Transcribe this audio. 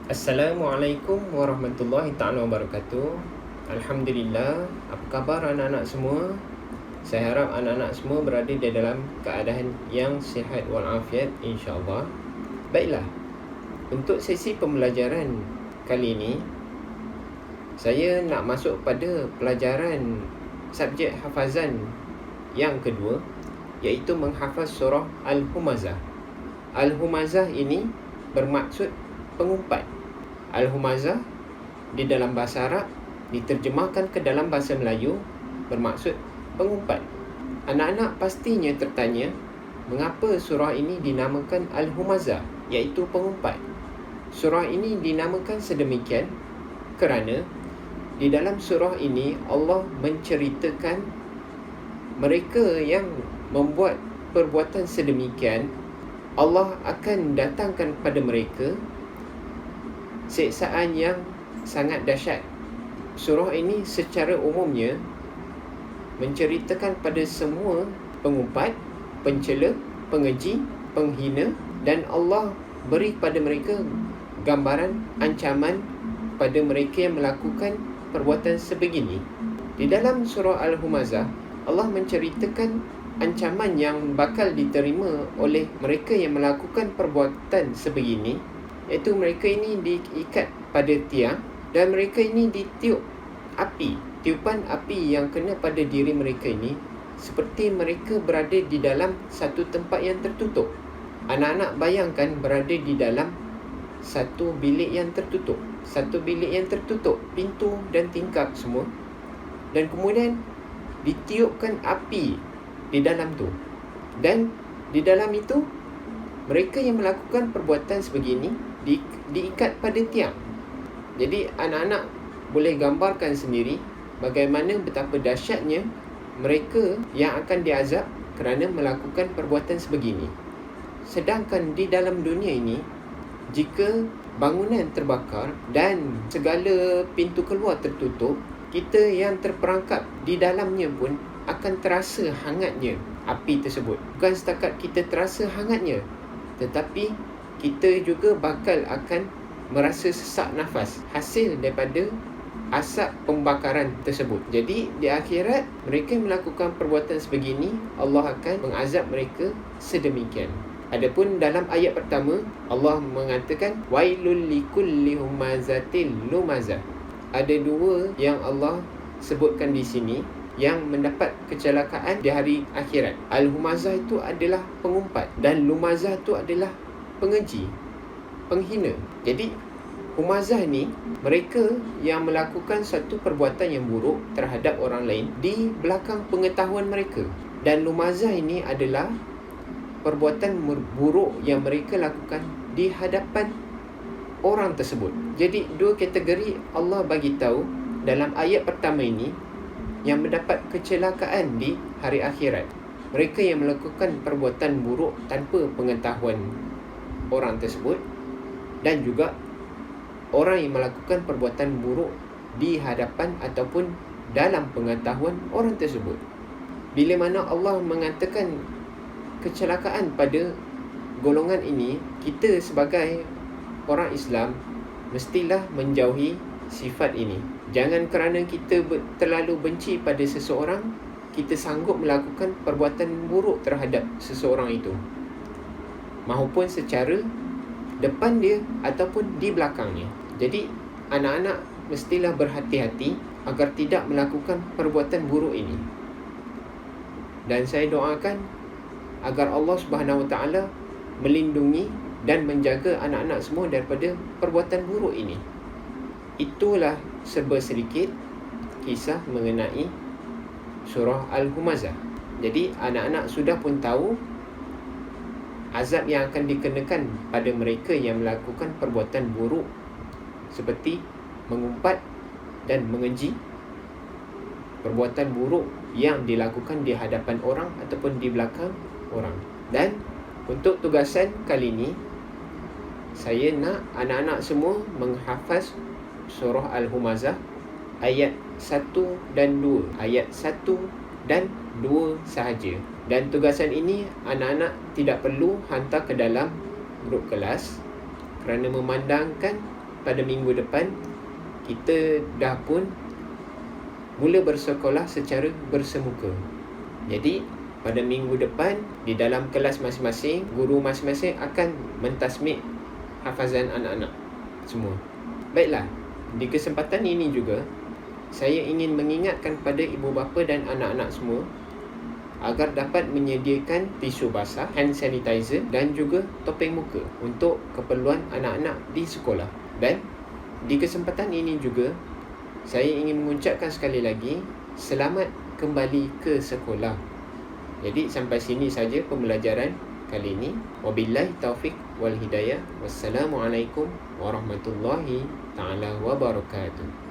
Assalamualaikum warahmatullahi ta'ala wabarakatuh. Alhamdulillah. Apa khabar anak-anak semua? Saya harap anak-anak semua berada di dalam keadaan yang sihat walafiat, insya-Allah. Baiklah, untuk sesi pembelajaran kali ini saya nak masuk pada pelajaran subjek hafazan yang kedua, iaitu menghafaz surah Al-Humazah. Al-Humazah ini bermaksud pengumpat. Al-Humazah di dalam bahasa Arab diterjemahkan ke dalam bahasa Melayu bermaksud pengumpat. Anak-anak pastinya tertanya, mengapa surah ini dinamakan Al-Humazah, iaitu pengumpat? Surah ini dinamakan sedemikian kerana di dalam surah ini Allah menceritakan mereka yang membuat perbuatan sedemikian, Allah akan datangkan kepada mereka siksaan yang sangat dahsyat. Surah ini secara umumnya menceritakan pada semua pengumpat, pencela, pengeji, penghina, dan Allah beri kepada mereka gambaran ancaman pada mereka yang melakukan perbuatan sebegini. Di dalam surah Al-Humazah, Allah menceritakan ancaman yang bakal diterima oleh mereka yang melakukan perbuatan sebegini, iaitu mereka ini diikat pada tiang dan mereka ini ditiup api. Tiupan api yang kena pada diri mereka ini seperti mereka berada di dalam satu tempat yang tertutup. Anak-anak bayangkan berada di dalam satu bilik yang tertutup. Satu bilik yang tertutup, pintu dan tingkap semua. Dan kemudian ditiupkan api di dalam tu. Dan di dalam itu mereka yang melakukan perbuatan sebegini diikat pada tiang. Jadi anak-anak boleh gambarkan sendiri bagaimana betapa dahsyatnya mereka yang akan diazab kerana melakukan perbuatan sebegini. Sedangkan di dalam dunia ini, jika bangunan terbakar dan segala pintu keluar tertutup, kita yang terperangkap di dalamnya pun akan terasa hangatnya api tersebut. Bukan setakat kita terasa hangatnya, tetapi kita juga bakal akan merasa sesak nafas hasil daripada asap pembakaran tersebut. Jadi di akhirat mereka melakukan perbuatan sebegini, Allah akan mengazab mereka sedemikian. Adapun dalam ayat pertama, Allah mengatakan wailul likulli humazatil lumazah. Ada dua yang Allah sebutkan di sini yang mendapat kecelakaan di hari akhirat. Al-Humazah itu adalah pengumpat dan Lumazah itu adalah pengeji, penghina. Jadi Humazah ni mereka yang melakukan satu perbuatan yang buruk terhadap orang lain di belakang pengetahuan mereka. Dan Lumazah ini adalah perbuatan buruk yang mereka lakukan di hadapan orang tersebut. Jadi dua kategori Allah bagi tahu dalam ayat pertama ini yang mendapat kecelakaan di hari akhirat. Mereka yang melakukan perbuatan buruk tanpa pengetahuan orang tersebut, dan juga orang yang melakukan perbuatan buruk di hadapan ataupun dalam pengetahuan orang tersebut. Bila mana Allah mengatakan kecelakaan pada golongan ini, kita sebagai orang Islam mestilah menjauhi sifat ini. Jangan kerana kita terlalu benci pada seseorang, kita sanggup melakukan perbuatan buruk terhadap seseorang itu, mahupun secara depan dia ataupun di belakangnya. Jadi anak-anak mestilah berhati-hati agar tidak melakukan perbuatan buruk ini. Dan saya doakan agar Allah Subhanahu Wa Taala melindungi dan menjaga anak-anak semua daripada perbuatan buruk ini. Itulah serba sedikit kisah mengenai surah Al-Humazah. Jadi anak-anak sudah pun tahu azab yang akan dikenakan pada mereka yang melakukan perbuatan buruk seperti mengumpat dan mengeji, perbuatan buruk yang dilakukan di hadapan orang ataupun di belakang orang. Dan untuk tugasan kali ini, saya nak anak-anak semua menghafaz surah Al-Humazah ayat 1 dan 2, ayat 1 dan 2 sahaja. Dan tugasan ini anak-anak tidak perlu hantar ke dalam grup kelas kerana memandangkan pada minggu depan kita dah pun mula bersekolah secara bersemuka. Jadi pada minggu depan di dalam kelas masing-masing, guru masing-masing akan mentasmik hafazan anak-anak semua. Baiklah, di kesempatan ini juga saya ingin mengingatkan pada ibu bapa dan anak-anak semua agar dapat menyediakan tisu basah, hand sanitizer dan juga topeng muka untuk keperluan anak-anak di sekolah. Dan di kesempatan ini juga saya ingin mengucapkan sekali lagi selamat kembali ke sekolah. Jadi sampai sini saja pembelajaran kali ini. Wabillahi taufik wal hidayah. Wassalamualaikum warahmatullahi taala wabarakatuh.